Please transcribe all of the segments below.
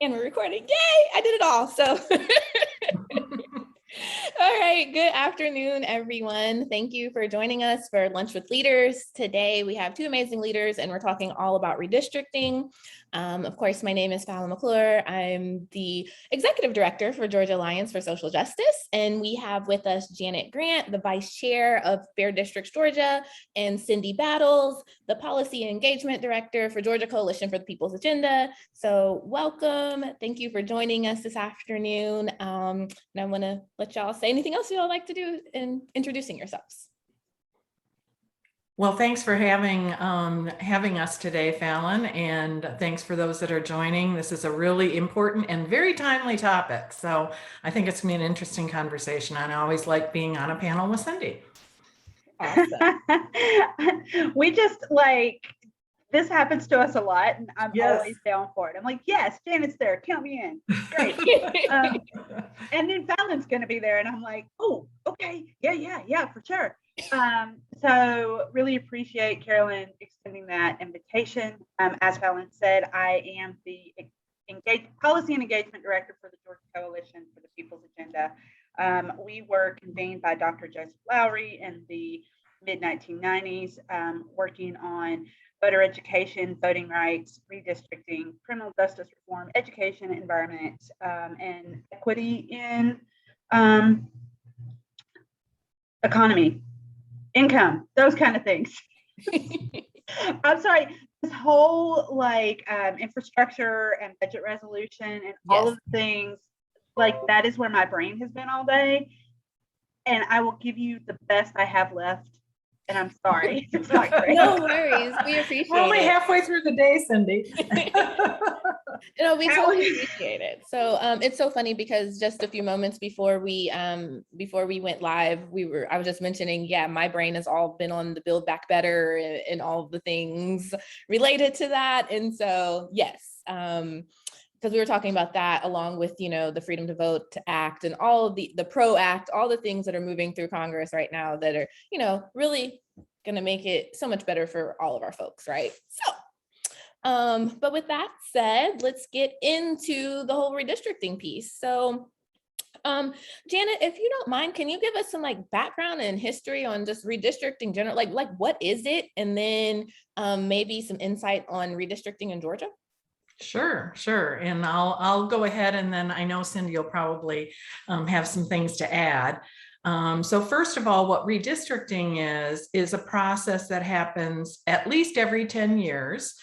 And we're recording. Yay! I did it all. So, all right. Good afternoon, everyone. Thank you for joining us for Lunch with Leaders. Today, we have two amazing leaders, and we're talking all about redistricting. Of course, my name is Fallon Mcclure. I'm the Executive Director for Georgia Alliance for Social Justice, and we have with us Janet Grant, the Vice Chair of Fair Districts Georgia, and Cindy Battles, the Policy and Engagement Director for Georgia Coalition for the People's Agenda. So welcome. Thank you for joining us this afternoon. And I want to let y'all say anything else y'all like to do in introducing yourselves. Well, thanks for having us today, Fallon, and thanks for those that are joining. This is a really important and very timely topic, so I think it's going to be an interesting conversation. And I always like being on a panel with Cindy. Awesome. We just this happens to us a lot, and I'm always down for it. I'm like, yes, Janet's there, count me in. Great. And then Fallon's going to be there, and I'm like, oh, okay, yeah, for sure. So really appreciate Carolyn extending that invitation. As Fallon said, I am the Policy and Engagement Director for the Georgia Coalition for the People's Agenda. We were convened by Dr. Joseph Lowry in the mid-1990s, working on voter education, voting rights, redistricting, criminal justice reform, education, environment, and equity in economy, income, those kind of things. I'm sorry, this whole infrastructure and budget resolution and all of the things, that is where my brain has been all day. And I will give you the best I have left. And I'm sorry. It's not great. No worries. We appreciate it. We're only halfway through the day, Cindy. We totally appreciate it. So it's so funny because just a few moments before we went live, I was just mentioning, my brain has all been on the Build Back Better and all of the things related to that. And so, yes, because we were talking about that along with, the Freedom to Vote Act and all of the PRO Act, all the things that are moving through Congress right now that are, really going to make it so much better for all of our folks, right? So, but with that said, let's get into the whole redistricting piece. So, Janet, if you don't mind, can you give us some background and history on just redistricting general, like what is it? And then maybe some insight on redistricting in Georgia? Sure. And I'll go ahead, and then I know Cindy will probably have some things to add. So first of all, what redistricting is a process that happens at least every 10 years.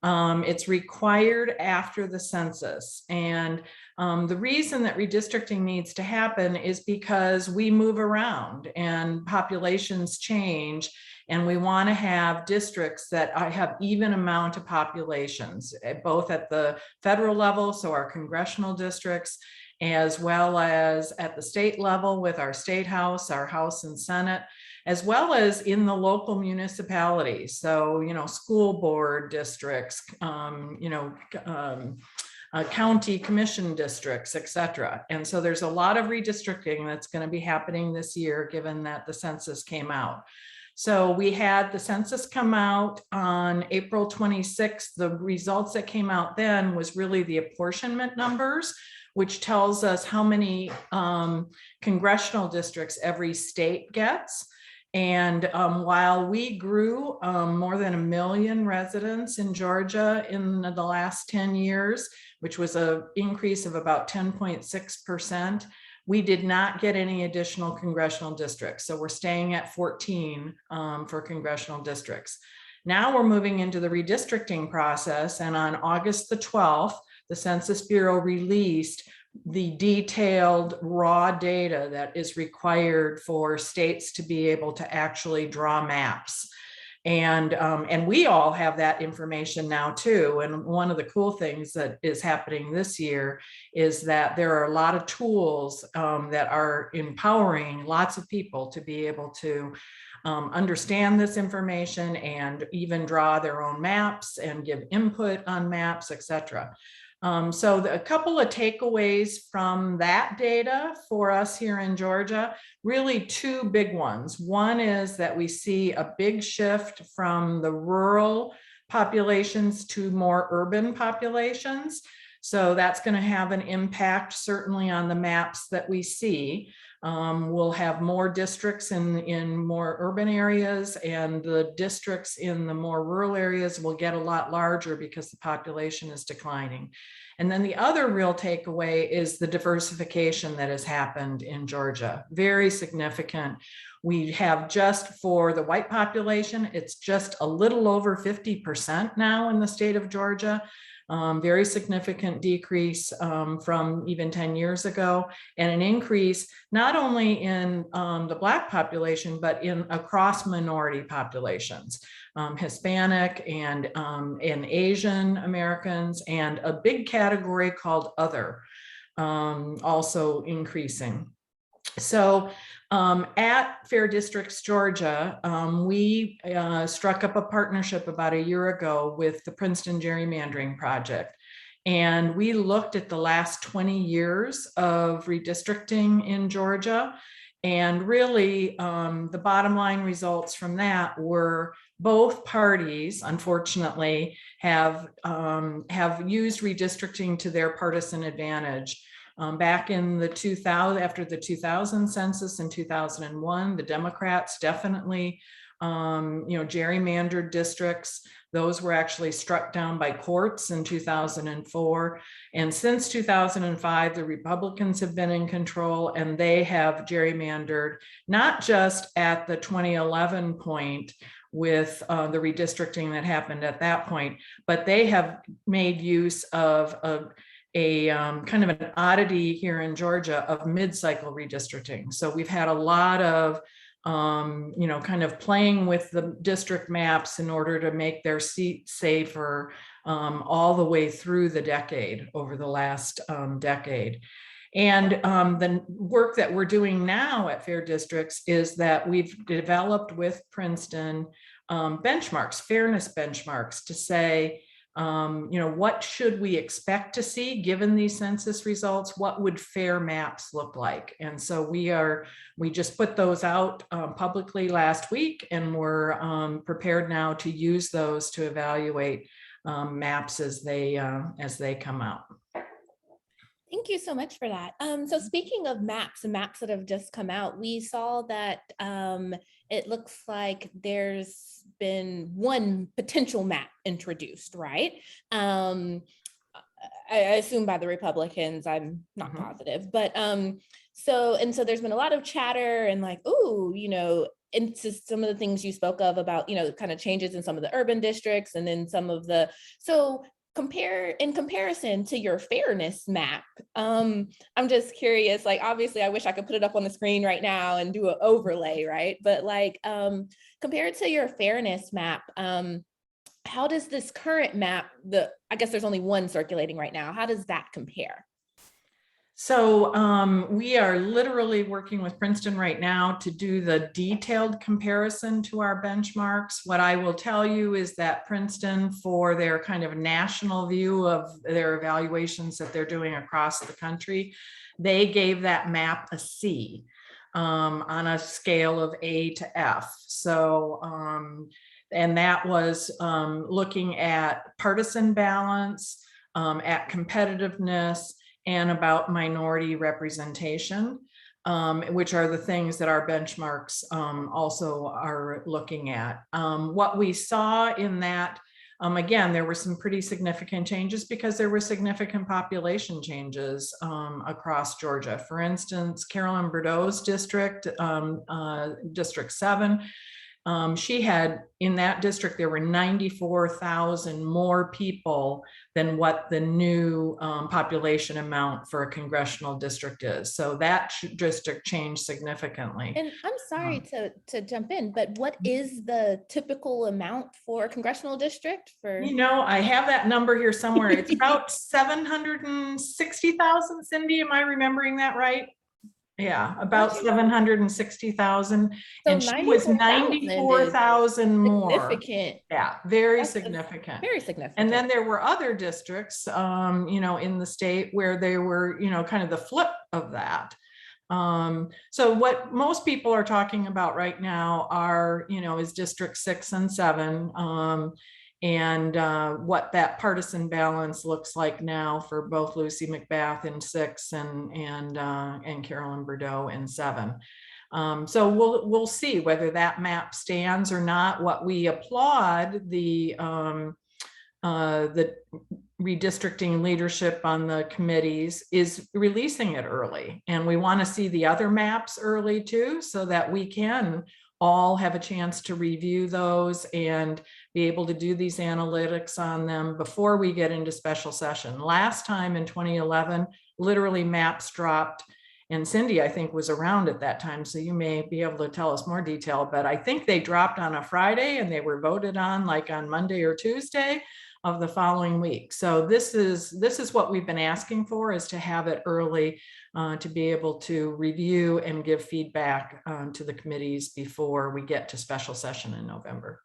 It's required after the census. And the reason that redistricting needs to happen is because we move around and populations change, and we want to have districts that have even amount of populations, both at the federal level, so our congressional districts, as well as at the state level with our state house, our House and Senate, as well as in the local municipalities. So, school board districts, county commission districts, et cetera. And so there's a lot of redistricting that's going to be happening this year, given that the census came out. So we had the census come out on April 26th. The results that came out then was really the apportionment numbers, which tells us how many congressional districts every state gets. And while we grew more than 1 million residents in Georgia in the last 10 years, which was an increase of about 10.6%, we did not get any additional congressional districts. So we're staying at 14 for congressional districts. Now we're moving into the redistricting process. And on August the 12th, the Census Bureau released the detailed raw data that is required for states to be able to actually draw maps. And we all have that information now too. And one of the cool things that is happening this year is that there are a lot of tools that are empowering lots of people to be able to understand this information and even draw their own maps and give input on maps, etc. So a couple of takeaways from that data for us here in Georgia, really two big ones. One is that we see a big shift from the rural populations to more urban populations. So that's going to have an impact certainly on the maps that we see. We'll have more districts in more urban areas, and the districts in the more rural areas will get a lot larger because the population is declining. And then the other real takeaway is the diversification that has happened in Georgia. Very significant. We have, just for the white population, it's just a little over 50% now in the state of Georgia. Very significant decrease from even 10 years ago, and an increase not only in the Black population, but in across minority populations, Hispanic and Asian Americans, and a big category called other, also increasing. So at Fair Districts Georgia, we struck up a partnership about a year ago with the Princeton Gerrymandering Project. And we looked at the last 20 years of redistricting in Georgia. And really, the bottom line results from that were both parties, unfortunately, have used redistricting to their partisan advantage. Back in the 2000, after the 2000 census in 2001, the Democrats definitely, gerrymandered districts. Those were actually struck down by courts in 2004. And since 2005, the Republicans have been in control, and they have gerrymandered, not just at the 2011 point with the redistricting that happened at that point, but they have made use of a kind of an oddity here in Georgia of mid-cycle redistricting. So we've had a lot of, kind of playing with the district maps in order to make their seat safer all the way through the decade, over the last decade. And the work that we're doing now at Fair Districts is that we've developed with Princeton benchmarks, fairness benchmarks, to say, what should we expect to see given these census results? What would fair maps look like? And so we just put those out publicly last week, and we're prepared now to use those to evaluate maps as they come out. Thank you so much for that. So speaking of maps and maps that have just come out, we saw that it looks like there's been one potential map introduced, right? I assume by the Republicans, I'm not positive, but so there's been a lot of chatter and like, ooh, into some of the things you spoke of about, kind of changes in some of the urban districts, and then some of the, so in comparison to your fairness map, I'm just curious, like, obviously I wish I could put it up on the screen right now and do an overlay, right? But like, compared to your fairness map, how does this current map, I guess there's only one circulating right now, how does that compare? So we are literally working with Princeton right now to do the detailed comparison to our benchmarks. What I will tell you is that Princeton, for their kind of national view of their evaluations that they're doing across the country, they gave that map a C on a scale of A to F. So, and that was looking at partisan balance, at competitiveness, and about minority representation, which are the things that our benchmarks also are looking at. What we saw in that, again, there were some pretty significant changes because there were significant population changes across Georgia. For instance, Carolyn Bordeaux's district, District 7, she had, in that district, there were 94,000 more people than what the new population amount for a congressional district is. So that district changed significantly. And I'm sorry to jump in, but what is the typical amount for a congressional district? I have that number here somewhere. It's about 760,000, Cindy, am I remembering that right? Yeah, about 760,000, and she was 94,000 more. Significant. Yeah, very significant. Very significant. And then there were other districts, in the state where they were, kind of the flip of that. So what most people are talking about right now are, is District 6 and 7. and what that partisan balance looks like now for both Lucy McBath in 6 and Carolyn Bordeaux in 7. So we'll see whether that map stands or not. What we applaud the redistricting leadership on the committees is releasing it early, and we want to see the other maps early too, so that we can all have a chance to review those and be able to do these analytics on them before we get into special session. Last time in 2011, literally maps dropped, and Cindy, I think, was around at that time, so you may be able to tell us more detail, but I think they dropped on a Friday and they were voted on like on Monday or Tuesday of the following week. So this is what we've been asking for, is to have it early, to be able to review and give feedback to the committees before we get to special session in November.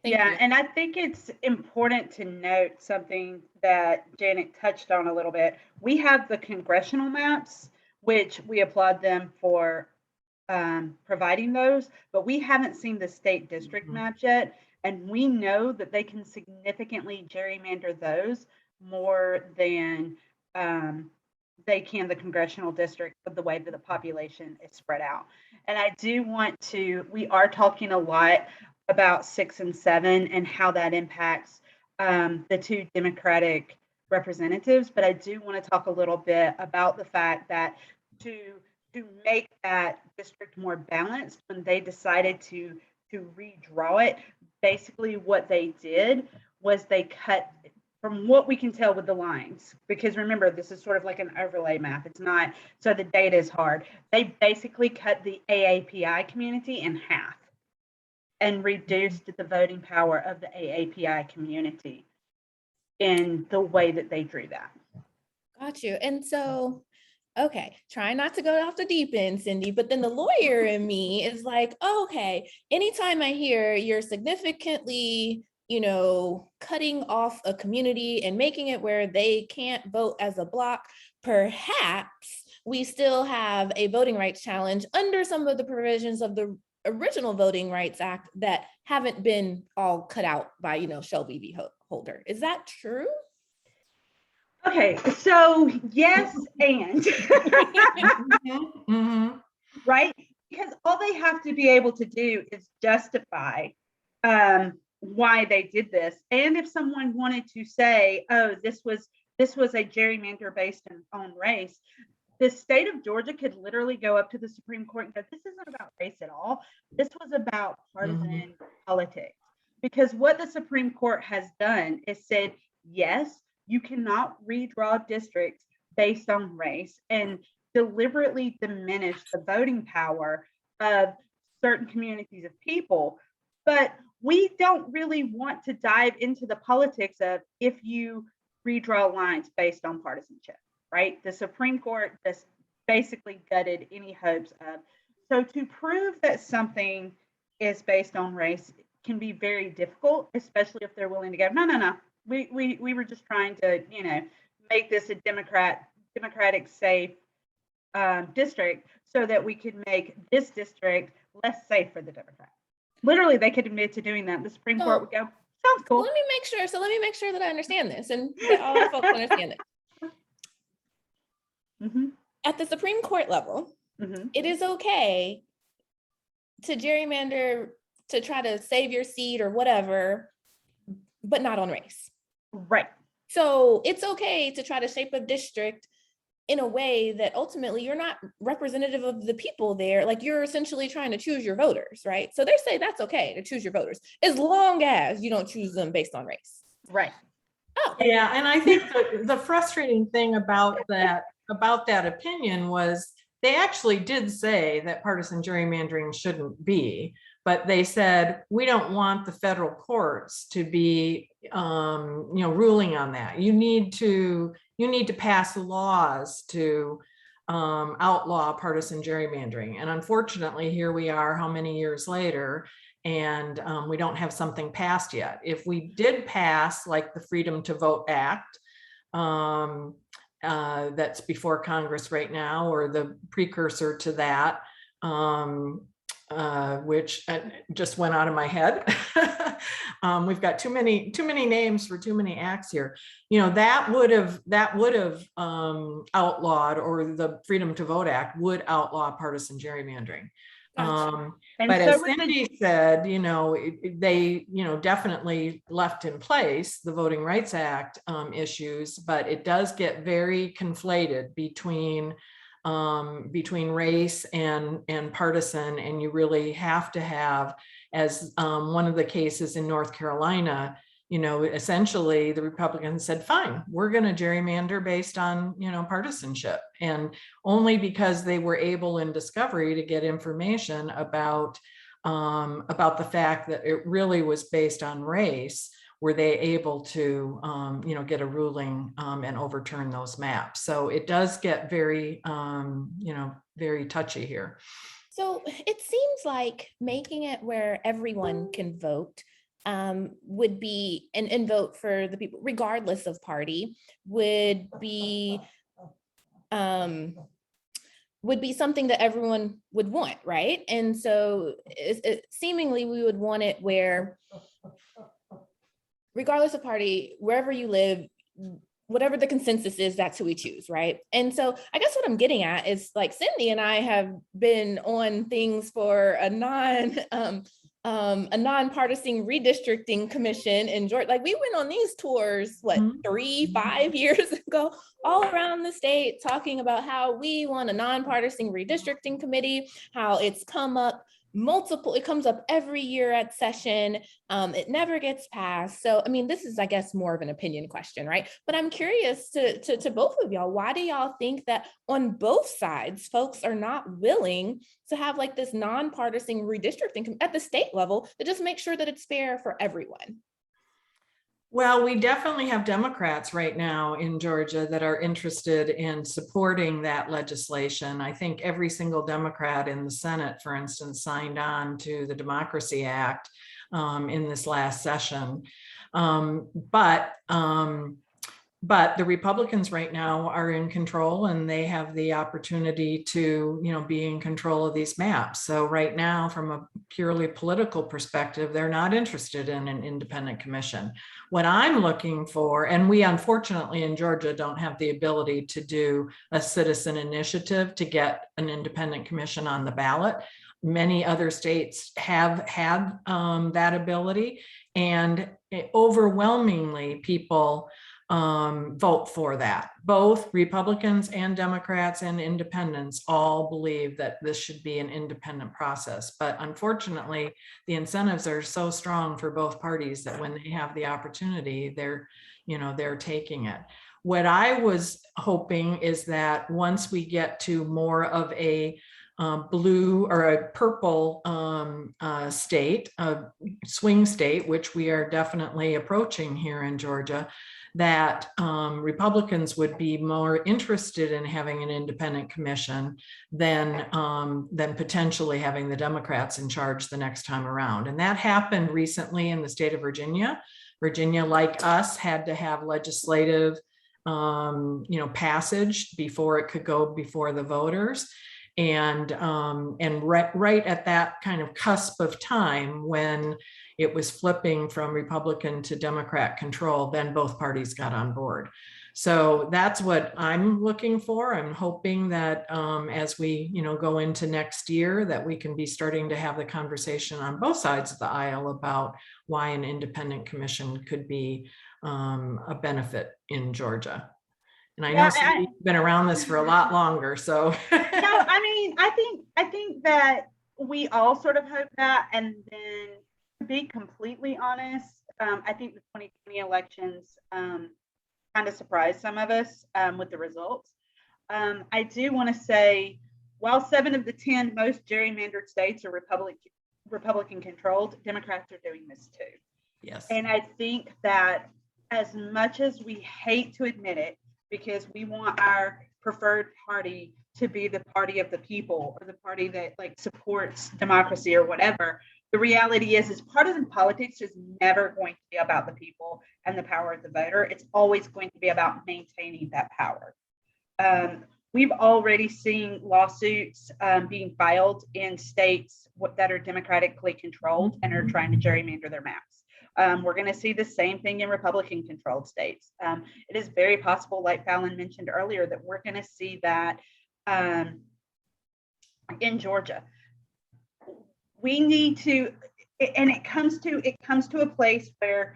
Thank you. And I think it's important to note something that Janet touched on a little bit. We have the congressional maps, which we applaud them for providing those, but we haven't seen the state district maps yet. And we know that they can significantly gerrymander those more than they can the congressional district, with the way that the population is spread out. And I do want to, we are talking a lot about 6 and 7 and how that impacts the 2 Democratic representatives, but I do want to talk a little bit about the fact that to make that district more balanced, when they decided to redraw it, basically what they did was they cut, from what we can tell with the lines, because remember, this is sort of like an overlay map. It's not, so the data is hard. They basically cut the AAPI community in half and reduced the voting power of the AAPI community in the way that they drew that. Got you. And so, okay, try not to go off the deep end, Cindy, but then the lawyer in me is like, oh, okay, anytime I hear you're significantly, cutting off a community and making it where they can't vote as a block, perhaps we still have a voting rights challenge under some of the provisions of the original Voting Rights Act that haven't been all cut out by, Shelby v. Holder. Is that true? Okay, so yes, and right, because all they have to be able to do is justify why they did this. And if someone wanted to say, oh, this was a gerrymander based on race, the state of Georgia could literally go up to the Supreme Court and go, this isn't about race at all. This was about partisan politics. Because what the Supreme Court has done is said, yes, you cannot redraw districts based on race and deliberately diminish the voting power of certain communities of people. But we don't really want to dive into the politics of if you redraw lines based on partisanship, right? The Supreme Court just basically gutted any hopes of. So to prove that something is based on race can be very difficult, especially if they're willing to go, no. We were just trying to, make this a democratic safe district so that we could make this district less safe for the Democrats. Literally, they could admit to doing that. The Supreme Court would go, sounds cool. Let me make sure that I understand this and that all our folks understand it. At the Supreme Court level, it is okay to gerrymander to try to save your seat or whatever, but not on race. Right. So it's okay to try to shape a district in a way that ultimately you're not representative of the people there. Like, you're essentially trying to choose your voters, right? So they say that's okay to choose your voters as long as you don't choose them based on race. Right. Oh. Yeah, and I think the frustrating thing about that opinion was they actually did say that partisan gerrymandering shouldn't be, but they said, we don't want the federal courts to be, ruling on that. You need to pass laws to outlaw partisan gerrymandering. And unfortunately, here we are, how many years later, and we don't have something passed yet. If we did pass, like the Freedom to Vote Act, that's before Congress right now, or the precursor to that, which just went out of my head. We've got too many names for too many acts here. You know, that would have outlawed, or the Freedom to Vote Act would outlaw partisan gerrymandering. Gotcha. But as Cindy said, you know, they, you know, definitely left in place the Voting Rights Act issues, but it does get very conflated between race and partisan, and you really have to have, as one of the cases in North Carolina, you know, essentially the Republicans said, fine, we're going to gerrymander based on, you know, partisanship, and only because they were able in discovery to get information about the fact that it really was based on race were they able to, you know, get a ruling and overturn those maps. So it does get very, you know, very touchy here. So it seems like making it where everyone can vote would be, and vote for the people, regardless of party, would be something that everyone would want, right? And so seemingly we would want it where, regardless of party, wherever you live, whatever the consensus is, that's who we choose, right? And so I guess what I'm getting at is, like, Cindy and I have been on things for a nonpartisan redistricting commission in Georgia. Like, we went on these tours, 3-5 years ago, all around the state, talking about how we want a nonpartisan redistricting committee, how it's come up it comes up every year at session. It never gets passed. So, I mean, this is, I guess, more of an opinion question, right? But I'm curious to both of y'all, why do y'all think that on both sides, folks are not willing to have like this nonpartisan redistricting at the state level to just make sure that it's fair for everyone? Well, we definitely have Democrats right now in Georgia that are interested in supporting that legislation. I think every single Democrat in the Senate, for instance, signed on to the Democracy Act in this last session. But the Republicans right now are in control, and they have the opportunity to, you know, be in control of these maps. So right now, from a purely political perspective, they're not interested in an independent commission. What I'm looking for, and we unfortunately in Georgia don't have the ability to do a citizen initiative to get an independent commission on the ballot. Many other states have had that ability, and overwhelmingly people vote for that. Both Republicans and Democrats and independents all believe that this should be an independent process. But unfortunately, the incentives are so strong for both parties that when they have the opportunity, they're taking it. What I was hoping is that once we get to more of a blue or a purple state, a swing state, which we are definitely approaching here in Georgia, that Republicans would be more interested in having an independent commission than potentially having the Democrats in charge the next time around. And that happened recently in the state of Virginia. Virginia, like us, had to have legislative passage before it could go before the voters. And right at that kind of cusp of time when it was flipping from Republican to Democrat control, then both parties got on board. So that's what I'm looking for. I'm hoping that as we go into next year, that we can be starting to have the conversation on both sides of the aisle about why an independent commission could be a benefit in Georgia. And I know you've been around this for a lot longer, so. No, I mean, I think that we all sort of hope that, and then to be completely honest, I think the 2020 elections kind of surprised some of us with the results. I do want to say, while 7 of the 10 most gerrymandered states are Republican controlled, Democrats are doing this too. Yes. And I think that as much as we hate to admit it, because we want our preferred party to be the party of the people, or the party that supports democracy or whatever, the reality is partisan politics is never going to be about the people and the power of the voter. It's always going to be about maintaining that power. we've already seen lawsuits being filed in states that are democratically controlled and are trying to gerrymander their maps. We're going to see the same thing in Republican controlled states. It is very possible, like Fallon mentioned earlier, that we're going to see that in Georgia. We need to, and it comes to a place where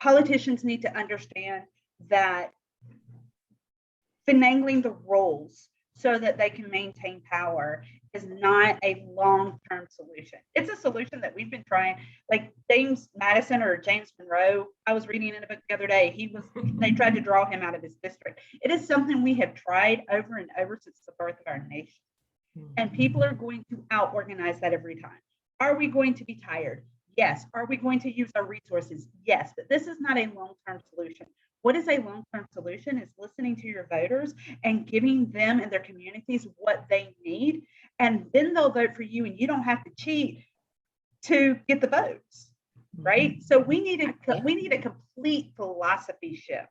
politicians need to understand that finagling the rules so that they can maintain power is not a long-term solution. It's a solution that we've been trying, like James Madison or James Monroe. I was reading in a book the other day. They tried to draw him out of his district. It is something we have tried over and over since the birth of our nation. And people are going to out-organize that every time. Are we going to be tired? Yes. Are we going to use our resources? Yes. But this is not a long-term solution. What is a long-term solution is listening to your voters and giving them and their communities what they need. And then they'll vote for you and you don't have to cheat to get the votes, right? So we need a complete philosophy shift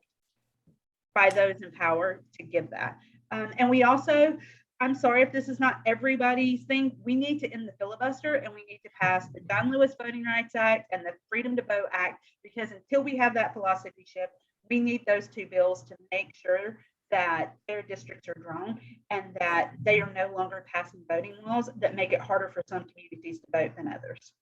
by those in power to give that. And we also, I'm sorry if this is not everybody's thing, we need to end the filibuster and we need to pass the John Lewis Voting Rights Act and the Freedom to Vote Act, because until we have that philosophy shift, we need those two bills to make sure that their districts are drawn and that they are no longer passing voting laws that make it harder for some communities to vote than others.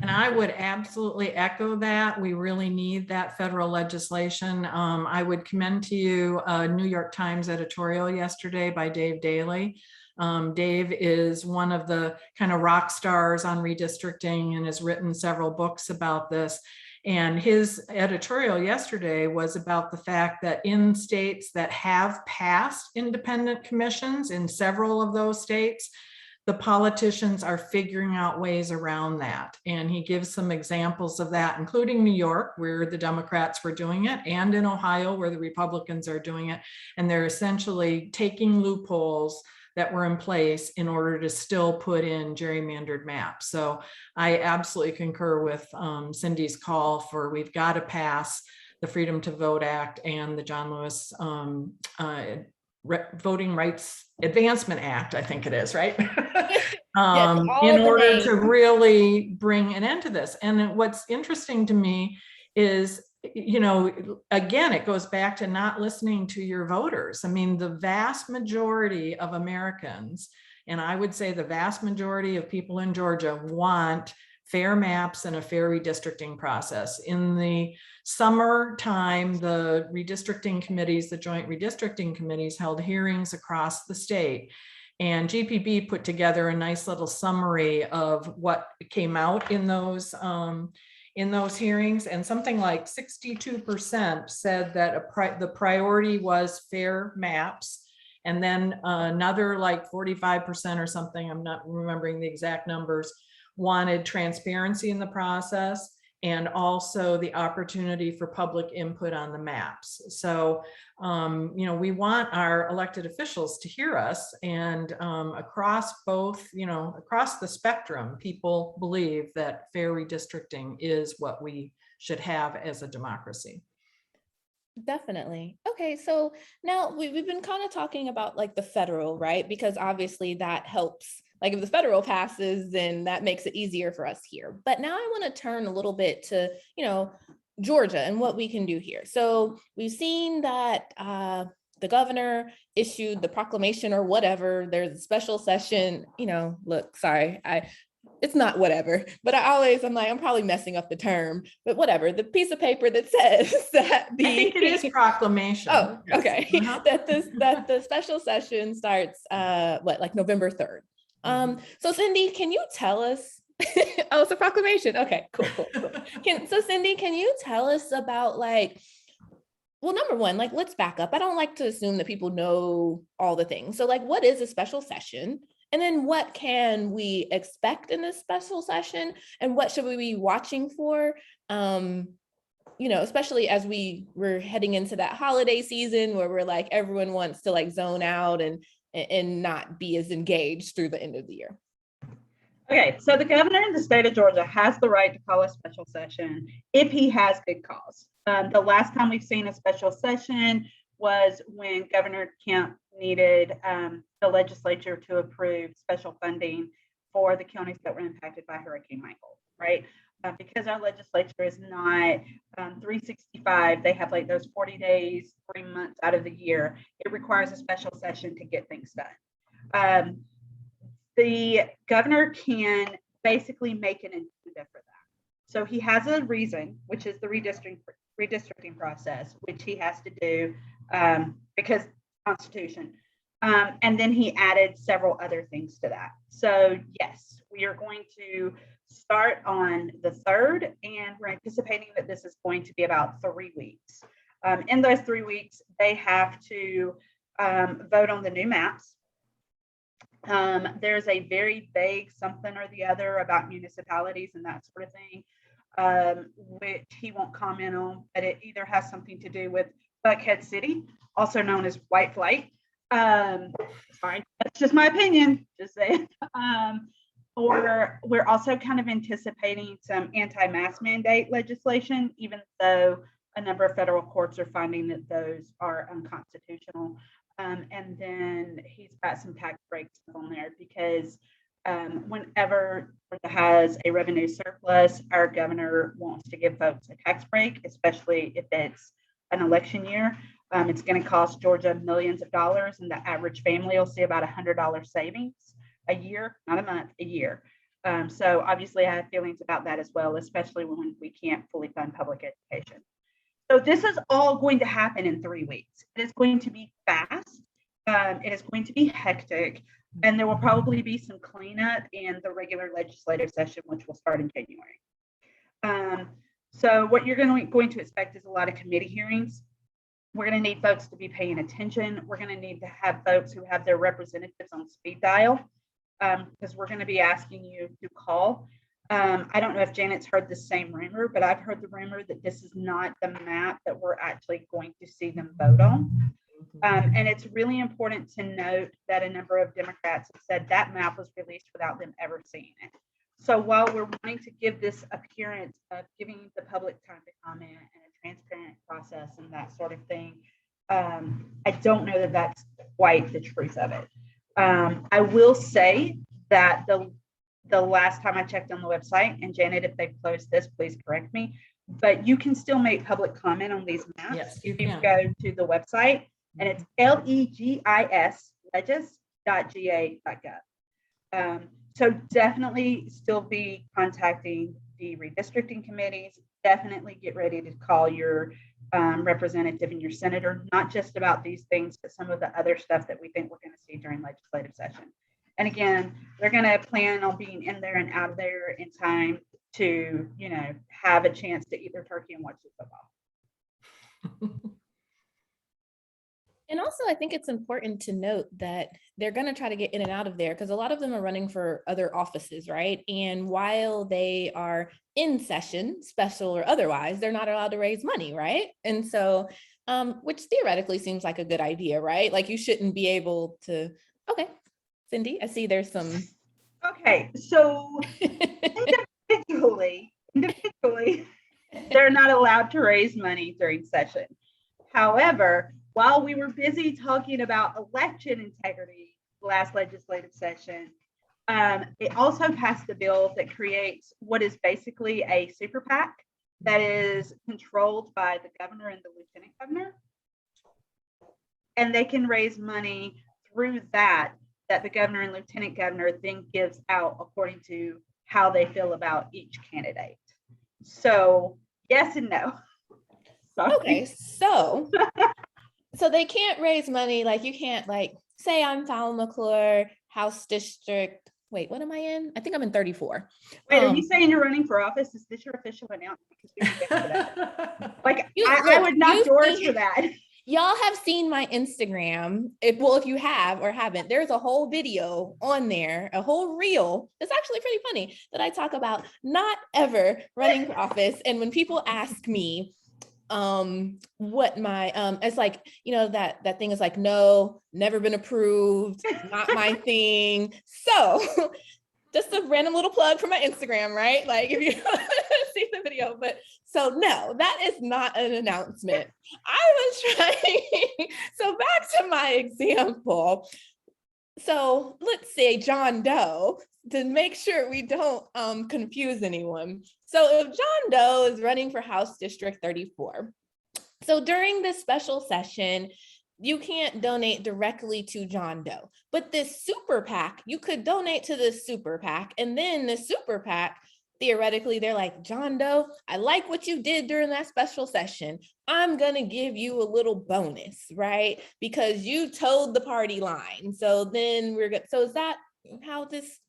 And I would absolutely echo that. We really need that federal legislation. I would commend to you a New York Times editorial yesterday by Dave Daly. Dave is one of the kind of rock stars on redistricting and has written several books about this. And his editorial yesterday was about the fact that in states that have passed independent commissions, in several of those states, the politicians are figuring out ways around that. And he gives some examples of that, including New York, where the Democrats were doing it, and in Ohio, where the Republicans are doing it. And they're essentially taking loopholes that were in place in order to still put in gerrymandered maps. So I absolutely concur with Cindy's call for we've got to pass the Freedom to Vote Act and the John Lewis Voting Rights Advancement Act, I think it is, right? In order to really bring an end to this. And what's interesting to me is, you know, again, it goes back to not listening to your voters. I mean, the vast majority of Americans, and I would say the vast majority of people in Georgia, want fair maps and a fair redistricting process. In the summertime, the redistricting committees, the joint redistricting committees held hearings across the state. And GPB put together a nice little summary of what came out in those hearings, and something like 62% said that the priority was fair maps. And then another like 45% or something, I'm not remembering the exact numbers, wanted transparency in the process and also the opportunity for public input on the maps. So, you know, we want our elected officials to hear us, and across both, you know, across the spectrum, people believe that fair redistricting is what we should have as a democracy. Definitely. Okay, so now we've been kind of talking about like the federal, right? Because obviously that helps. Like if the federal passes, then that makes it easier for us here. But now I want to turn a little bit to, you know, Georgia and what we can do here. So we've seen that the governor issued the proclamation or whatever. There's a special session, you know, look, sorry, it's not whatever, but I'm like, I'm probably messing up the term, but whatever, the piece of paper that says that I think it is proclamation. Oh, okay. Uh-huh. that the special session starts like November 3rd. So Cindy, can you tell us, oh, it's a proclamation. Okay, cool. So Cindy, can you tell us about like, well, number one, like, let's back up. I don't like to assume that people know all the things. So like, what is a special session? And then what can we expect in this special session? And what should we be watching for? You know, especially as we're heading into that holiday season where we're like, everyone wants to like zone out and not be as engaged through the end of the year. Okay, so the governor in the state of Georgia has the right to call a special session if he has good cause. The last time we've seen a special session was when Governor Kemp needed the legislature to approve special funding for the counties that were impacted by Hurricane Michael, right? Because our legislature is not 365, they have like those 40 days, 3 months out of the year. It requires a special session to get things done. The governor can basically make an agenda for that. So he has a reason, which is the redistricting process, which he has to do because Constitution. And then he added several other things to that. So yes, we are going to start on the 3rd, and we're anticipating that this is going to be about 3 weeks. In those 3 weeks, they have to vote on the new maps. There's a very vague something or the other about municipalities and that sort of thing, which he won't comment on, but it either has something to do with Buckhead City, also known as White Flight. Sorry, that's just my opinion, just saying. Or we're also kind of anticipating some anti-mask mandate legislation, even though a number of federal courts are finding that those are unconstitutional. And then he's got some tax breaks on there because whenever it has a revenue surplus, our governor wants to give folks a tax break, especially if it's an election year. It's going to cost Georgia millions of dollars, and the average family will see about $100 savings a year, not a month, a year. So obviously I have feelings about that as well, especially when we can't fully fund public education. So this is all going to happen in 3 weeks. It is going to be fast. It is going to be hectic, and there will probably be some cleanup in the regular legislative session, which will start in January. So what you're going to expect is a lot of committee hearings. We're going to need folks to be paying attention. We're going to need to have folks who have their representatives on speed dial, because we're going to be asking you to call. I don't know if Janet's heard the same rumor, but I've heard the rumor that this is not the map that we're actually going to see them vote on. And it's really important to note that a number of Democrats have said that map was released without them ever seeing it. So while we're wanting to give this appearance of giving the public time to comment and a transparent process and that sort of thing, I don't know that that's quite the truth of it. I will say that the last time I checked on the website, and Janet, if they've closed this, please correct me, but you can still make public comment on these maps. Yes, if you go to the website, and it's legis.ga.gov. So definitely still be contacting the redistricting committees. Definitely get ready to call your representative and your senator, not just about these things, but some of the other stuff that we think we're going to see during legislative session. And again, they're going to plan on being in there and out of there in time to, have a chance to eat their turkey and watch the football. And also, I think it's important to note that they're going to try to get in and out of there because a lot of them are running for other offices, right? And while they are in session, special or otherwise, they're not allowed to raise money, right? And so, which theoretically seems like a good idea, right? Like you shouldn't be able to, okay, Cindy, I see there's some. Okay, so individually, they're not allowed to raise money during session. However, while we were busy talking about election integrity last legislative session, it also passed a bill that creates what is basically a super PAC that is controlled by the governor and the lieutenant governor. And they can raise money through that the governor and lieutenant governor then gives out according to how they feel about each candidate. So yes and no. Sorry. Okay, so they can't raise money, like you can't say I'm Fallon Mcclure, House District, wait, what am I in? I think I'm in 34. Wait, are you saying you're running for office? Is this your official announcement? I would knock doors for that. Y'all have seen my Instagram. If you have or haven't, there's a whole video on there, a whole reel. It's actually pretty funny that I talk about not ever running for office. And when people ask me, what my it's like, that thing is like, no, never been approved, not my thing. So just a random little plug for my Instagram, right? Like if you see the video video, but so no, that is not an announcement. I was trying, so back to my example. So let's say John Doe, to make sure we don't confuse anyone. So if John Doe is running for House District 34, so during this special session, you can't donate directly to John Doe, but this super PAC, you could donate to this super PAC, and then the super PAC, theoretically, they're like, John Doe, I like what you did during that special session. I'm gonna give you a little bonus, right? Because you toed the party line. So then we're good. So is that how this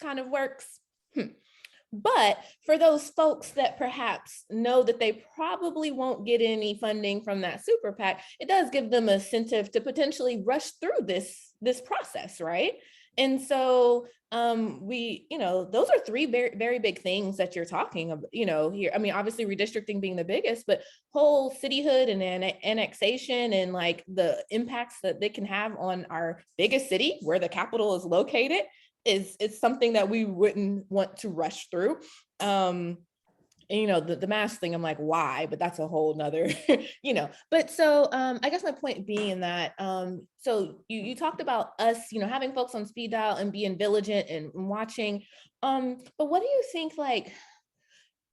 kind of works? But for those folks that perhaps know that they probably won't get any funding from that super PAC, it does give them an incentive to potentially rush through this process, right? And so those are three very, very big things that you're talking about, here. I mean, obviously redistricting being the biggest, but whole cityhood and annexation and like the impacts that they can have on our biggest city where the capital is located is something that we wouldn't want to rush through. And, the mask thing, I'm like, why? But that's a whole nother, But so I guess my point being that, so you talked about us, having folks on speed dial and being vigilant and watching. But what do you think,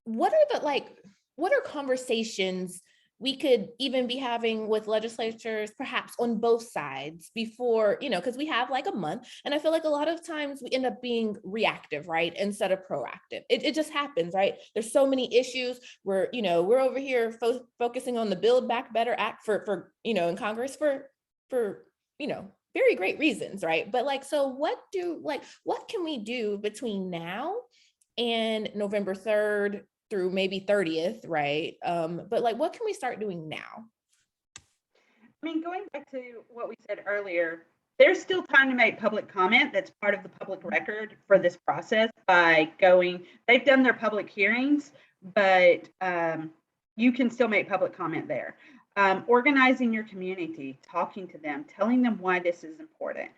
what are conversations we could even be having with legislators, perhaps on both sides before, because we have like a month. And I feel like a lot of times we end up being reactive, right? Instead of proactive. It just happens, right? There's so many issues where, we're over here focusing on the Build Back Better Act for in Congress for very great reasons, right? But so what can we do between now and November 3rd through maybe 30th, right? But what can we start doing now? I mean, going back to what we said earlier, there's still time to make public comment. That's part of the public record for this process they've done their public hearings, but you can still make public comment there. Organizing your community, talking to them, telling them why this is important.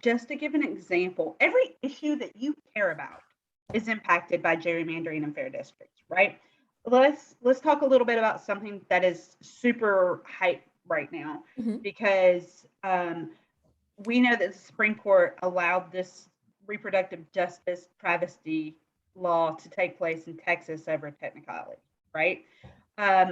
Just to give an example, every issue that you care about is impacted by gerrymandering and fair districts, right? Let's talk a little bit about something that is super hype right now, because we know that the Supreme Court allowed this reproductive justice travesty law to take place in Texas over a technicality, right?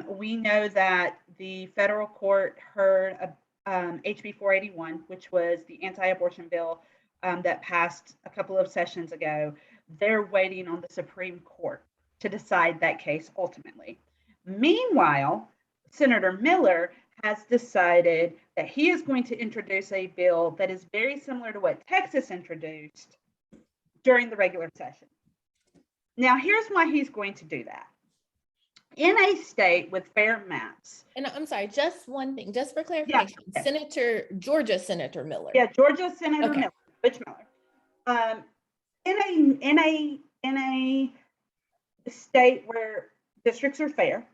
We know that the federal court heard HB 481, which was the anti-abortion bill that passed a couple of sessions ago. They're waiting on the Supreme Court to decide that case ultimately. Meanwhile, Senator Miller has decided that he is going to introduce a bill that is very similar to what Texas introduced during the regular session. Now, here's why he's going to do that. In a state with fair maps. And I'm sorry, just one thing, just for clarification, yeah. Georgia Senator Miller. Yeah, Georgia Senator Miller, Rich Miller. In a state where districts are fair,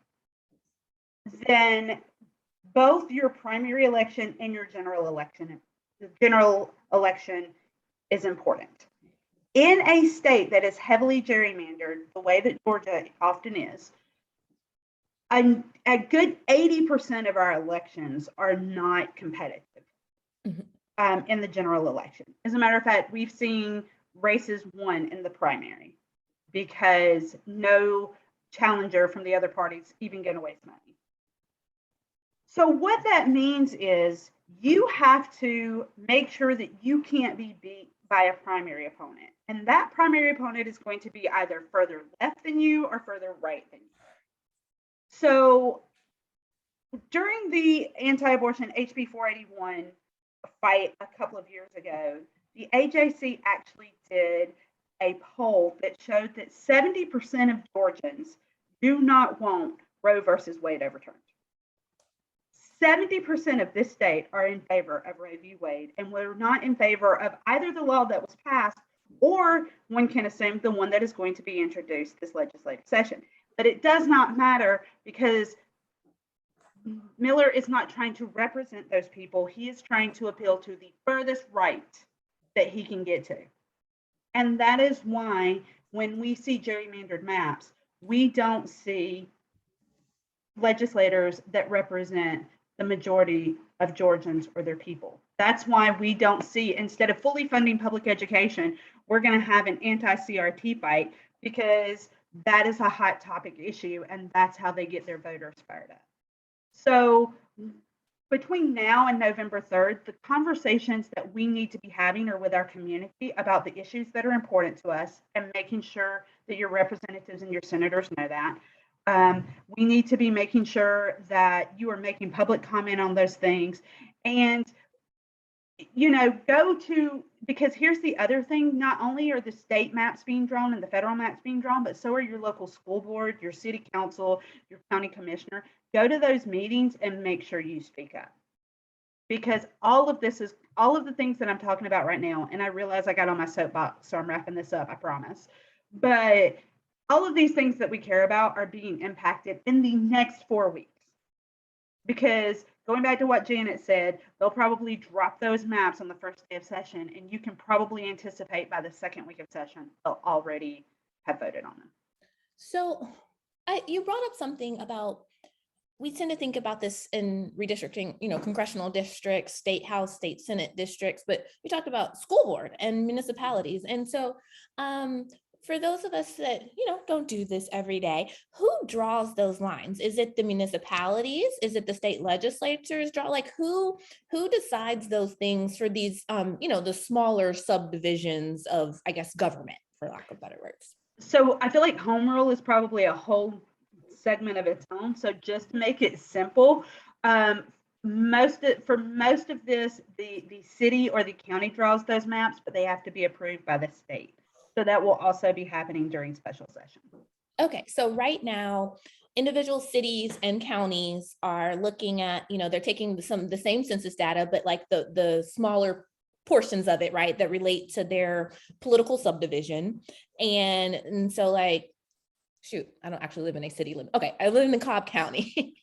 then both your primary election and your general election is important. In a state that is heavily gerrymandered, the way that Georgia often is, a good 80% of our elections are not competitive in the general election. As a matter of fact, we've seen races won in the primary because no challenger from the other parties even going to waste money. So what that means is you have to make sure that you can't be beat by a primary opponent. And that primary opponent is going to be either further left than you or further right than you. So during the anti-abortion HB 481 fight a couple of years ago, the AJC actually did a poll that showed that 70% of Georgians do not want Roe versus Wade overturned. 70% of this state are in favor of Roe v. Wade, and we're not in favor of either the law that was passed or, one can assume, the one that is going to be introduced this legislative session. But it does not matter because Miller is not trying to represent those people. He is trying to appeal to the furthest right that he can get to. And that is why when we see gerrymandered maps, we don't see legislators that represent the majority of Georgians or their people. That's why we don't see, instead of fully funding public education, we're going to have an anti-CRT fight, because that is a hot topic issue, and that's how they get their voters fired up. So between now and November 3rd, the conversations that we need to be having are with our community about the issues that are important to us, and making sure that your representatives and your senators know that. We need to be making sure that you are making public comment on those things, and go to, because here's the other thing, not only are the state maps being drawn and the federal maps being drawn, but so are your local school board, your city council, your county commissioner. Go to those meetings and make sure you speak up, because all of the things that I'm talking about right now, and I realize I got on my soapbox, so I'm wrapping this up, I promise, but all of these things that we care about are being impacted in the next 4 weeks. Because going back to what Janet said, they'll probably drop those maps on the first day of session, and you can probably anticipate by the second week of session, they'll already have voted on them. So you brought up something about, we tend to think about this in redistricting, congressional districts, state house, state senate districts, but we talked about school board and municipalities. And so for those of us that, don't do this every day, who draws those lines? Is it the municipalities? Is it the state legislatures draw? Like who decides those things for these, the smaller subdivisions of, I guess, government, for lack of better words? So I feel like home rule is probably a whole segment of its own. So just to make it simple, for most of this, the city or the county draws those maps, but they have to be approved by the state. So that will also be happening during special session. Okay, so right now, individual cities and counties are looking at, they're taking the same census data, but like the smaller portions of it, right, that relate to their political subdivision. And so like, shoot, I don't actually live in a city limit. Okay, I live in Cobb County.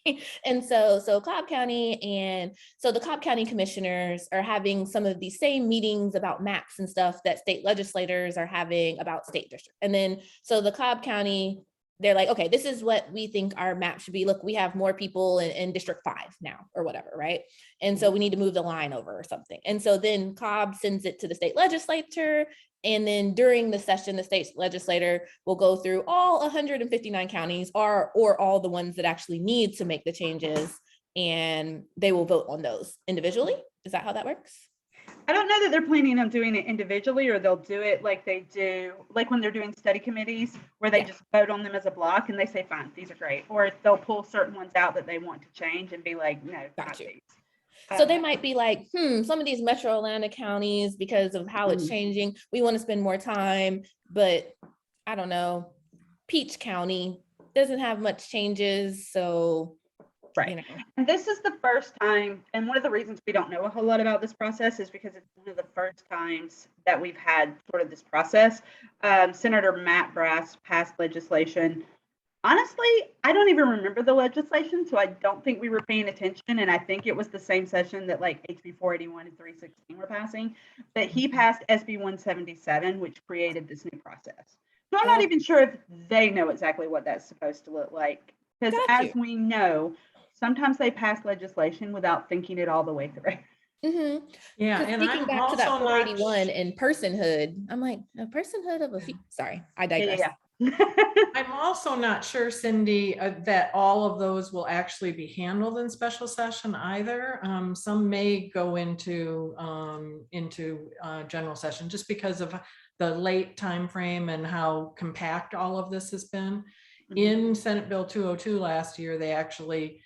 And so Cobb County, and so the Cobb County commissioners are having some of these same meetings about maps and stuff that state legislators are having about state districts. And then, so the Cobb County, they're like, okay, this is what we think our map should be. Look, we have more people in District 5 now or whatever, right? And so we need to move the line over or something. And so then Cobb sends it to the state legislature. And then during the session, the state legislator will go through all 159 counties or all the ones that actually need to make the changes, and they will vote on those individually. Is that how that works? I don't know that they're planning on doing it individually, or they'll do it like they do, like when they're doing study committees where they just vote on them as a block and they say, fine, these are great. Or they'll pull certain ones out that they want to change and be like, no, not these. So they might be like, some of these metro Atlanta counties, because of how it's changing, we want to spend more time, but I don't know, Peach County doesn't have much changes. So, right. And this is the first time, and one of the reasons we don't know a whole lot about this process is because it's one of the first times that we've had sort of this process. Senator Matt Brass passed legislation. Honestly, I don't even remember the legislation, so I don't think we were paying attention. And I think it was the same session that like HB 481 and 316 were passing. But he passed SB 177, which created this new process. So I'm not even sure if they know exactly what that's supposed to look like. Because as we know, sometimes they pass legislation without thinking it all the way through. Mm-hmm. Yeah, and speaking back to that 481 and personhood, I'm like, a personhood of a few. Sorry, I digress. Yeah. I'm also not sure, Cindy, that all of those will actually be handled in special session either. Some may go into general session just because of the late time frame and how compact all of this has been. In Senate Bill 202 last year, they actually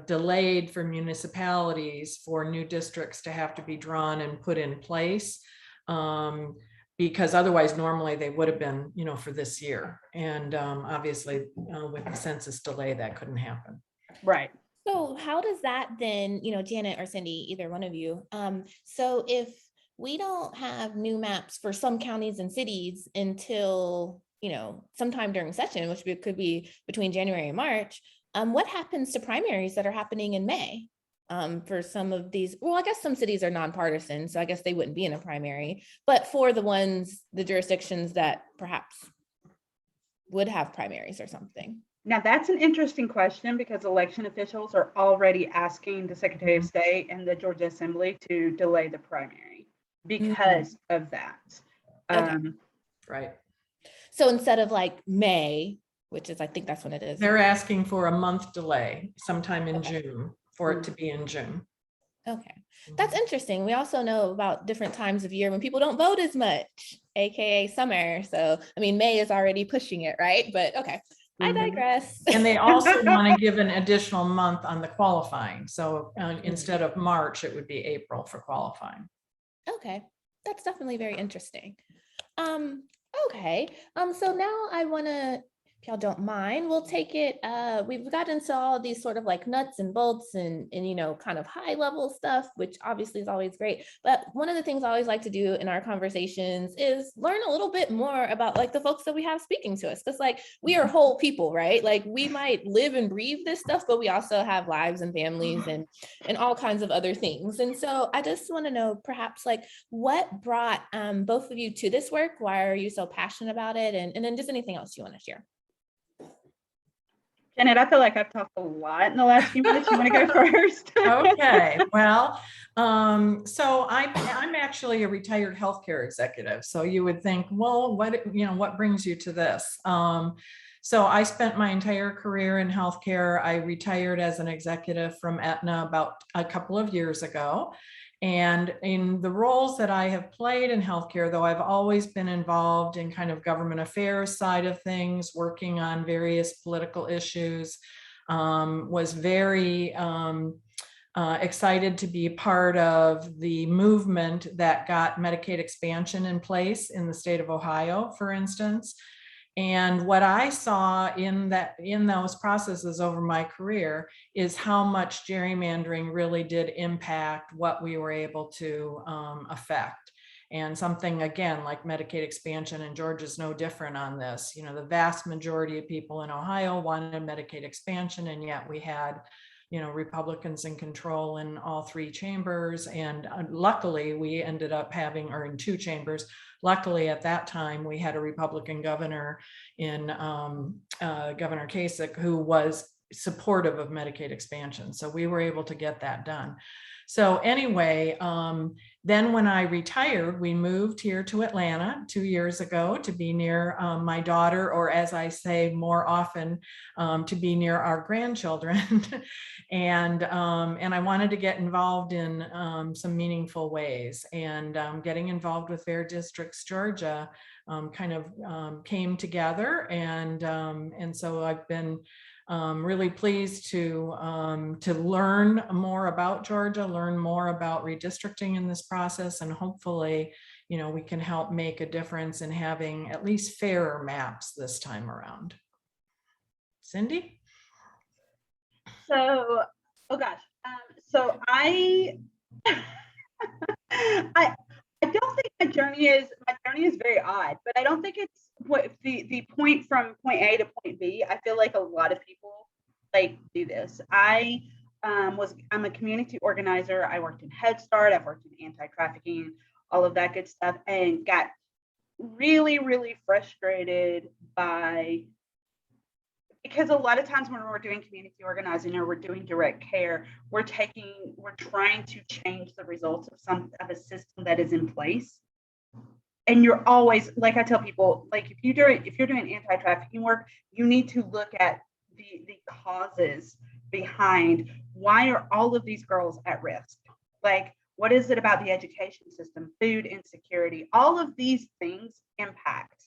delayed for municipalities for new districts to have to be drawn and put in place. Because otherwise normally they would have been, for this year. And obviously with the census delay, that couldn't happen. Right. So how does that then, Janet or Cindy, either one of you. So if we don't have new maps for some counties and cities until, sometime during session, which could be between January and March, what happens to primaries that are happening in May? For some of these, well, I guess some cities are nonpartisan, so I guess they wouldn't be in a primary, but for the jurisdictions that perhaps would have primaries or something? Now, that's an interesting question because election officials are already asking the Secretary of State and the Georgia Assembly to delay the primary because of that. Okay. Right. So instead of like May, which is, I think that's when it is. They're asking for a month delay sometime in June for it to be in June. Okay, that's interesting. We also know about different times of year when people don't vote as much, AKA summer. So, I mean, May is already pushing it, right? But okay, I digress. And they also want to give an additional month on the qualifying. So instead of March, it would be April for qualifying. Okay, that's definitely very interesting. Okay, so now I want to, if y'all don't mind, we'll take it, we've gotten into all these sort of like nuts and bolts and you know, kind of high level stuff, which obviously is always great. But one of the things I always like to do in our conversations is learn a little bit more about like the folks that we have speaking to us. Because like we are whole people, right? Like we might live and breathe this stuff, but we also have lives and families and all kinds of other things. And so I just want to know perhaps like what brought both of you to this work? Why are you so passionate about it? And then just anything else you want to share. Janet, I feel like I've talked a lot in the last few minutes. You want to go first? Okay, well, so I'm actually a retired healthcare executive. So you would think, well, what brings you to this? So I spent my entire career in healthcare. I retired as an executive from Aetna about a couple of years ago. And in the roles that I have played in healthcare, though, I've always been involved in kind of government affairs side of things, working on various political issues, was very excited to be part of the movement that got Medicaid expansion in place in the state of Ohio, for instance. And what I saw in those processes over my career is how much gerrymandering really did impact what we were able to affect. And something, again, like Medicaid expansion, and Georgia's no different on this. You know, the vast majority of people in Ohio wanted Medicaid expansion, and yet we had, you know, Republicans in control in all three chambers. And luckily we ended up having, or in two chambers, luckily at that time we had a Republican governor in Governor Kasich, who was supportive of Medicaid expansion. So we were able to get that done. So anyway, then when I retired, we moved here to Atlanta 2 years ago to be near my daughter, or as I say more often, to be near our grandchildren. And I wanted to get involved in some meaningful ways, and getting involved with Fair Districts Georgia kind of came together. And so I've been really pleased to learn more about Georgia, learn more about redistricting in this process, and hopefully, you know, we can help make a difference in having at least fairer maps this time around. Cindy? So, oh gosh, so I don't think my journey is very odd, but I don't think it's what the point from point A to point B. I feel like a lot of people like do this. I'm a community organizer. I worked in Head Start. I've worked in anti-trafficking, all of that good stuff, and got really, really frustrated because a lot of times when we're doing community organizing or we're doing direct care, we're trying to change the results of a system that is in place. And you're always, like I tell people, like if you're doing anti-trafficking work, you need to look at the causes behind why are all of these girls at risk? Like, what is it about the education system, food insecurity? All of these things impact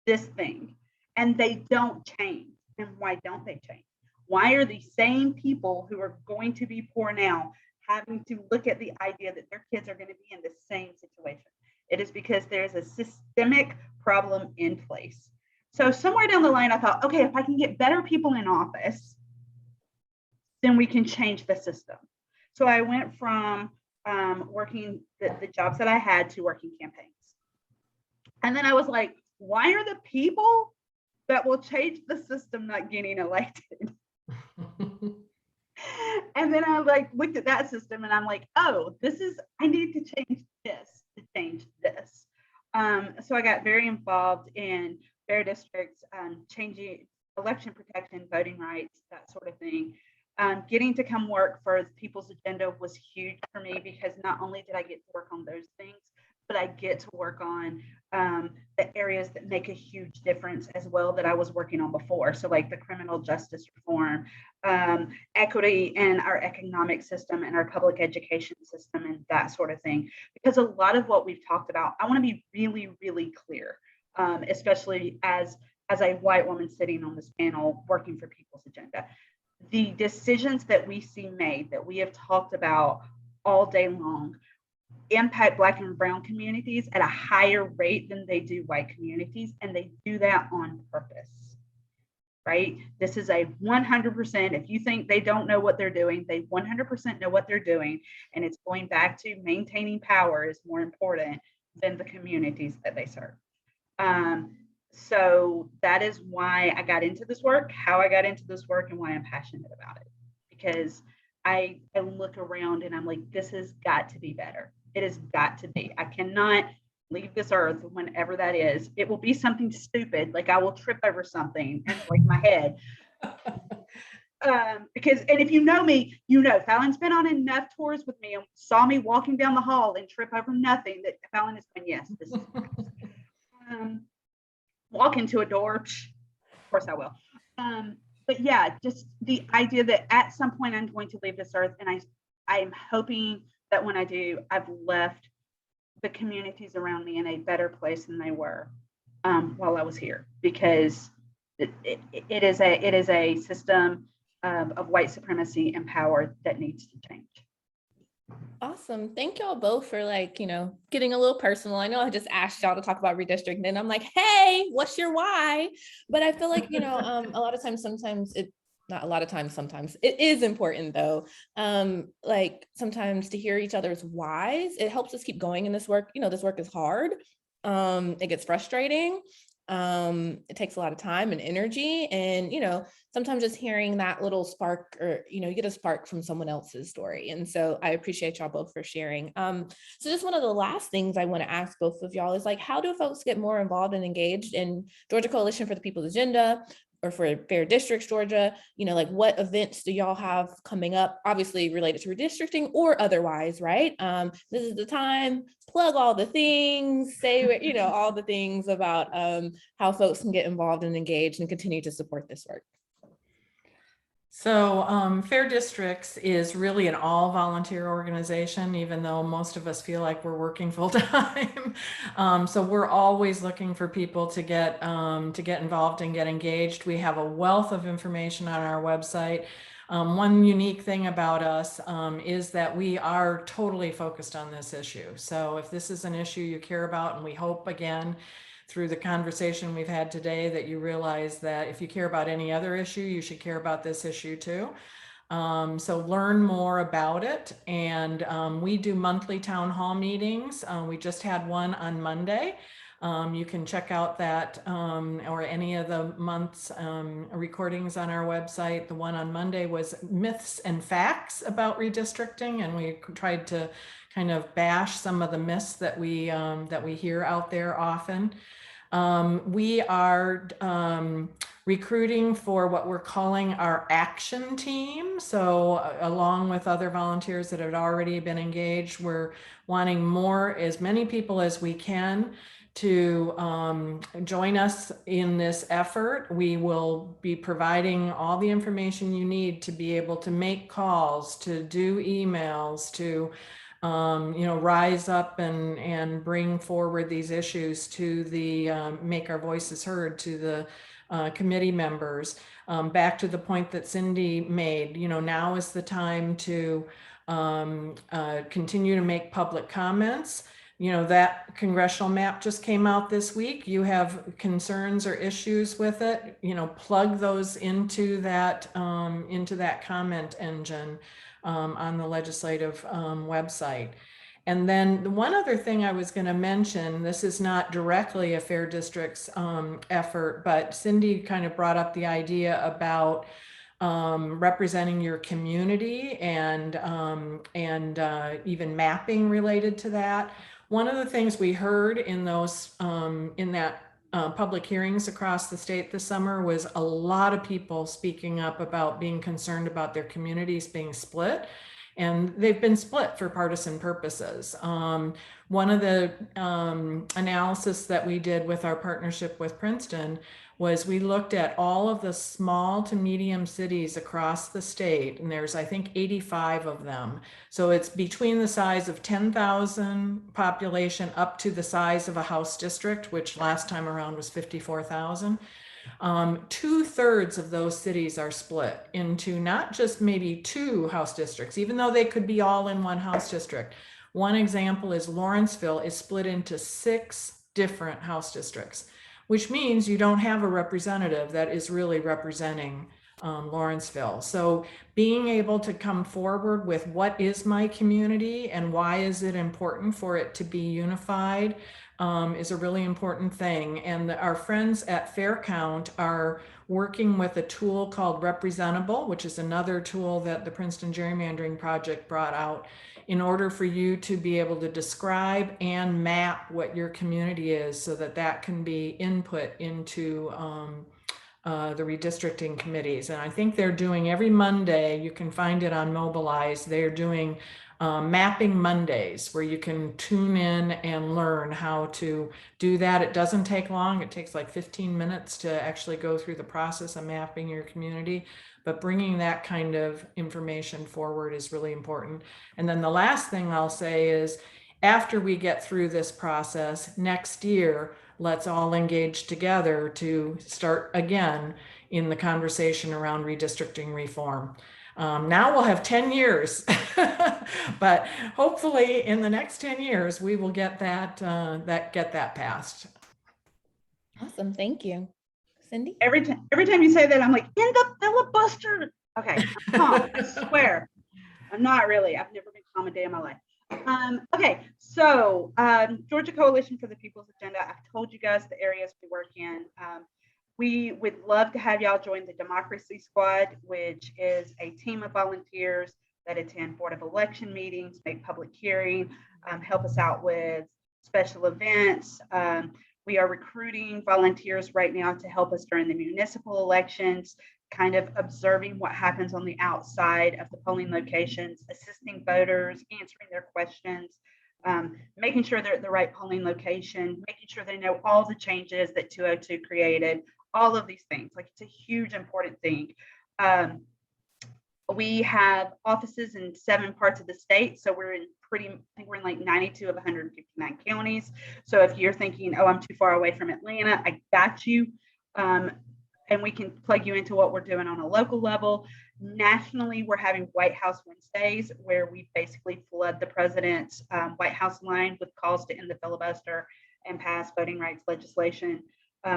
this thing, and they don't change. And why don't they change? Why are the same people who are going to be poor now having to look at the idea that their kids are going to be in the same situation? It is because there's a systemic problem in place. So somewhere down the line, I thought, okay, if I can get better people in office, then we can change the system. So I went from working the jobs that I had to working campaigns. And then I was like, why are the people that will change the system not getting elected? And then I like looked at that system and I'm like, oh, I need to change this to change this. So I got very involved in fair districts, changing election protection, voting rights, that sort of thing. Getting to come work for People's Agenda was huge for me because not only did I get to work on those things, but I get to work on the areas that make a huge difference as well that I was working on before. So like the criminal justice reform, equity in our economic system and our public education system and that sort of thing. Because a lot of what we've talked about, I want to be really, really clear, especially as a white woman sitting on this panel working for People's Agenda. The decisions that we see made, that we have talked about all day long, impact Black and brown communities at a higher rate than they do white communities, and they do that on purpose, right? This is a 100%, if you think they don't know what they're doing, they 100% know what they're doing, and it's going back to maintaining power is more important than the communities that they serve. So that is why I got into this work, how I got into this work, and why I'm passionate about it. Because I look around and I'm like, this has got to be better. It has got to be. I cannot leave this earth whenever that is. It will be something stupid, like I will trip over something and break my head. Because, and if you know me, you know Fallon's been on enough tours with me and saw me walking down the hall and trip over nothing that Fallon has been, yes, this is walk into a door, of course I will. But yeah, just the idea that at some point I'm going to leave this earth, and I'm hoping that when I do, I've left the communities around me in a better place than they were while I was here, because it is a system of white supremacy and power that needs to change. Awesome. Thank y'all both for getting a little personal. I know I just asked y'all to talk about redistricting and I'm like, hey, what's your why? But I feel like, a lot of times, sometimes it is important though. Sometimes to hear each other's whys, it helps us keep going in this work. This work is hard. It gets frustrating. It takes a lot of time and energy, and sometimes just hearing that little spark, or you get a spark from someone else's story. And so I appreciate y'all both for sharing. So just one of the last things I want to ask both of y'all is how do folks get more involved and engaged in Georgia Coalition for the People's Agenda or for Fair Districts Georgia? What events do y'all have coming up, obviously related to redistricting or otherwise, right? This is the time, plug all the things, say, all the things about how folks can get involved and engaged and continue to support this work. So Fair Districts is really an all volunteer organization, even though most of us feel like we're working full time. So we're always looking for people to get involved and get engaged. We have a wealth of information on our website. One unique thing about us is that we are totally focused on this issue. So if this is an issue you care about, and we hope again through the conversation we've had today that you realize that if you care about any other issue, you should care about this issue too. So learn more about it. And we do monthly town hall meetings. We just had one on Monday. You can check out that or any of the month's recordings on our website. The one on Monday was myths and facts about redistricting, and we tried to kind of bash some of the myths that we hear out there often. We are recruiting for what we're calling our action team. So along with other volunteers that have already been engaged, we're wanting as many people as we can to join us in this effort. We will be providing all the information you need to be able to make calls, to do emails, to rise up and bring forward these issues to make our voices heard to the committee members. Back to the point that Cindy made, now is the time to continue to make public comments. That congressional map just came out this week. You have concerns or issues with it, plug those into that comment engine on the legislative website. And then the one other thing I was going to mention, this is not directly a Fair Districts effort, but Cindy kind of brought up the idea about representing your community and even mapping related to that. One of the things we heard in that public hearings across the state this summer was a lot of people speaking up about being concerned about their communities being split. And they've been split for partisan purposes. One of the analysis that we did with our partnership with Princeton was we looked at all of the small to medium cities across the state, and there's, I think, 85 of them. So it's between the size of 10,000 population up to the size of a House district, which last time around was 54,000. 2/3 of those cities are split into not just maybe 2 House districts, even though they could be all in one House district. One example is Lawrenceville is split into 6 different House districts, which means you don't have a representative that is really representing Lawrenceville. So being able to come forward with what is my community and why is it important for it to be unified is a really important thing. And our friends at Faircount are working with a tool called Representable, which is another tool that the Princeton Gerrymandering Project brought out in order for you to be able to describe and map what your community is so that that can be input into the redistricting committees. And I think they're doing every Monday, you can find it on Mobilize, they're doing mapping Mondays where you can tune in and learn how to do that. It doesn't take long. It takes like 15 minutes to actually go through the process of mapping your community, but bringing that kind of information forward is really important. And then the last thing I'll say is after we get through this process next year, let's all engage together to start again in the conversation around redistricting reform. Now we'll have 10 years, but hopefully in the next 10 years, we will get that, get that passed. Awesome, thank you. Cindy? Every time you say that, I'm like, in the filibuster. Okay, I'm calm, I swear. I'm not really, I've never been calm a day in my life. Okay, so Georgia Coalition for the People's Agenda, I've told you guys the areas we work in. We would love to have y'all join the Democracy Squad, which is a team of volunteers that attend Board of Election meetings, make public hearing, help us out with special events. We are recruiting volunteers right now to help us during the municipal elections, kind of observing what happens on the outside of the polling locations, assisting voters, answering their questions, making sure they're at the right polling location, making sure they know all the changes that 202 created, all of these things. Like, it's a huge important thing. We have offices in 7 parts of the state. So we're in I think we're in like 92 of 159 counties. So if you're thinking, oh, I'm too far away from Atlanta, I got you. And we can plug you into what we're doing on a local level. Nationally, we're having White House Wednesdays, where we basically flood the president's White House line with calls to end the filibuster and pass voting rights legislation.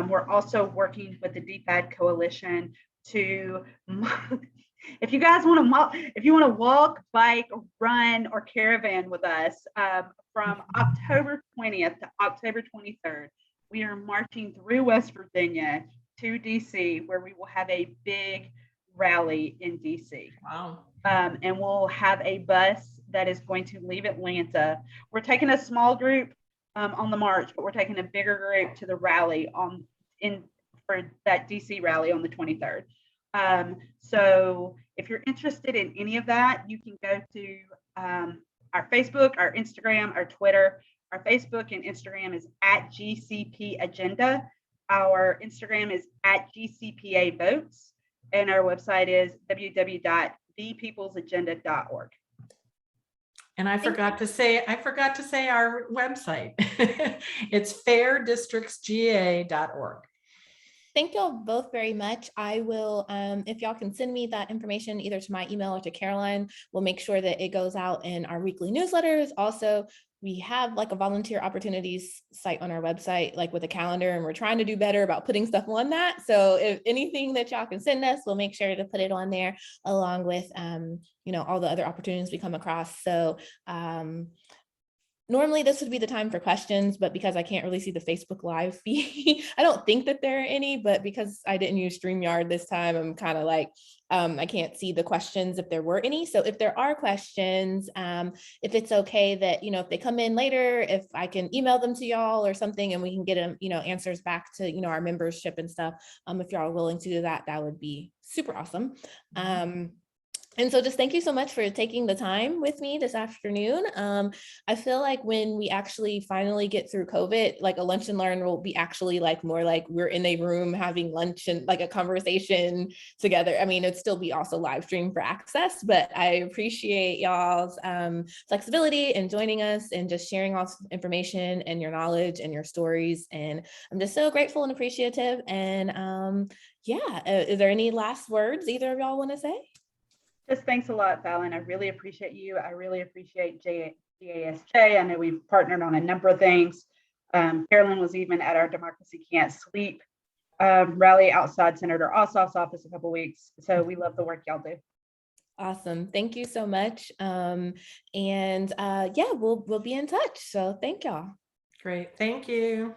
We're also working with the DFAD Coalition to, if you guys want to, if you want to walk, bike, run, or caravan with us, from October 20th to October 23rd, we are marching through West Virginia to DC, where we will have a big rally in DC. Wow. And we'll have a bus that is going to leave Atlanta. We're taking a small group on the march, but we're taking a bigger group to the rally for that DC rally on the 23rd. So if you're interested in any of that, you can go to our Facebook, our Instagram, our Twitter. Our Facebook and Instagram is @GCP Agenda. Our Instagram is @GCPA Votes, and our website is www.thepeoplesagenda.org. And I forgot to say our website. It's fairdistrictsga.org. Thank y'all both very much. I will, if y'all can send me that information either to my email or to Caroline, we'll make sure that it goes out in our weekly newsletters. Also, we have like a volunteer opportunities site on our website, like with a calendar, and we're trying to do better about putting stuff on that. So if anything that y'all can send us, we'll make sure to put it on there along with, all the other opportunities we come across. So normally this would be the time for questions, but because I can't really see the Facebook Live feed, I don't think that there are any, but because I didn't use StreamYard this time, I'm kind of like, I can't see the questions if there were any. So if there are questions, if it's okay that, if they come in later, if I can email them to y'all or something, and we can get them, answers back to, our membership and stuff. If y'all are willing to do that, that would be super awesome. And so just thank you so much for taking the time with me this afternoon. I feel like when we actually finally get through COVID, like a lunch and learn will be actually like more like we're in a room having lunch and like a conversation together. I mean, it'd still be also live stream for access, but I appreciate y'all's flexibility and joining us and just sharing all this information and your knowledge and your stories. And I'm just so grateful and appreciative. And is there any last words either of y'all want to say? Just thanks a lot, Fallon. I really appreciate you. I really appreciate GAFSJ. I know we've partnered on a number of things. Carolyn was even at our Democracy Can't Sleep rally outside Senator Ossoff's office a couple of weeks. So we love the work y'all do. Awesome. Thank you so much. We'll be in touch. So thank y'all. Great. Thank you.